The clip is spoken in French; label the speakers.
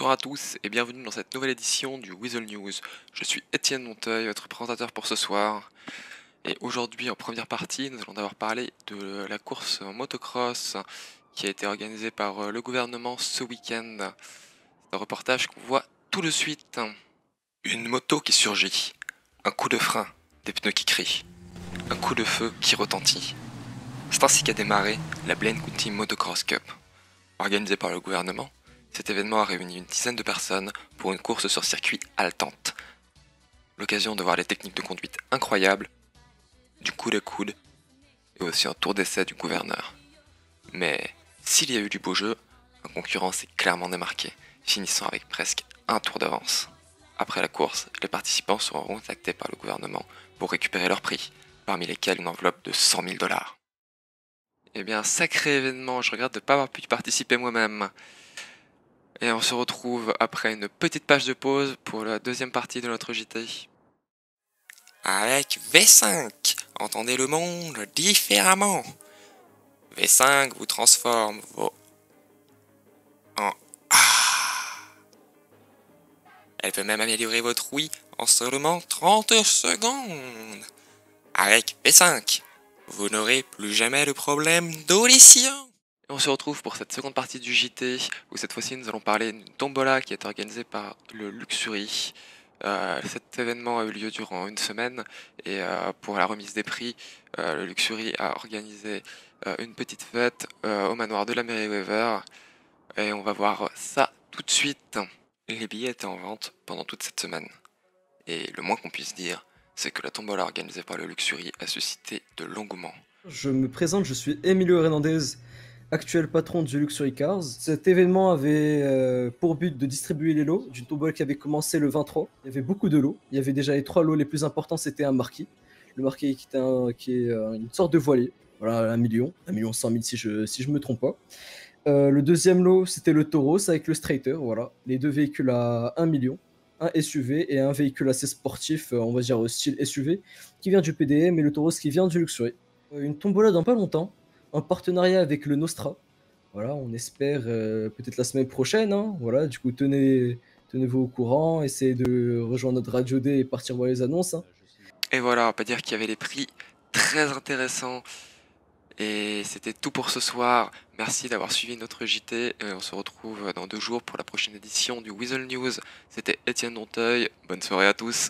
Speaker 1: Bonsoir à tous et bienvenue dans cette nouvelle édition du Weasel News. Je suis Étienne Monteuil, votre présentateur pour ce soir. Et aujourd'hui, en première partie, nous allons d'abord parler de la course en motocross qui a été organisée par le gouvernement ce week-end. C'est un reportage qu'on voit tout de suite. Une moto qui surgit, un coup de frein, des pneus qui crient, un coup de feu qui retentit. C'est ainsi qu'a démarré la Blaine County Motocross Cup. Organisée par le gouvernement, cet événement a réuni une dizaine de personnes pour une course sur circuit haletante. L'occasion de voir les techniques de conduite incroyables, du coude à coude et aussi un tour d'essai du gouverneur. Mais s'il y a eu du beau jeu, un concurrent s'est clairement démarqué, finissant avec presque un tour d'avance. Après la course, les participants seront contactés par le gouvernement pour récupérer leur prix, parmi lesquels une enveloppe de 100 000 $. Eh bien, sacré événement, je regrette de ne pas avoir pu y participer moi-même. Et on se retrouve après une petite page de pause pour la deuxième partie de notre JT. Avec V5, entendez le monde différemment. V5 vous transforme vos en A. Elle peut même améliorer votre oui en seulement 30 secondes. Avec V5, vous n'aurez plus jamais de problème d'audition. Et on se retrouve pour cette seconde partie du JT, où cette fois-ci nous allons parler d'une tombola qui est organisée par le Luxury. Cet événement a eu lieu durant une semaine, et pour la remise des prix, le Luxury a organisé une petite fête au manoir de la Merryweather, et on va voir ça tout de suite. Les billets étaient en vente pendant toute cette semaine, et le moins qu'on puisse dire, c'est que la tombola organisée par le Luxury a suscité de l'engouement.
Speaker 2: Je me présente, je suis Emilio Hernandez, actuel patron du Luxury Cars. Cet événement avait pour but de distribuer les lots d'une tombola qui avait commencé le 23. Il y avait beaucoup de lots. Il y avait déjà les 3 lots les plus importants, c'était un marquis. Le marquis qui est une sorte de voilier. Voilà, 1 million 100 000 si je me trompe pas. Le deuxième lot, c'était le Tauros avec le Straighter. Voilà, les deux véhicules à 1 million. Un SUV et un véhicule assez sportif, on va dire au style SUV, qui vient du PDM et le Tauros qui vient du Luxury. Une tombola dans pas longtemps, en partenariat avec le Nostra. Voilà, on espère peut-être la semaine prochaine. Hein. Voilà, du coup, tenez-vous au courant, essayez de rejoindre notre Radio D et partir voir les annonces. Hein.
Speaker 1: Et voilà, on peut dire qu'il y avait des prix très intéressants. Et c'était tout pour ce soir. Merci d'avoir suivi notre JT. Et on se retrouve dans 2 jours pour la prochaine édition du Weasel News. C'était Étienne Donteuil. Bonne soirée à tous.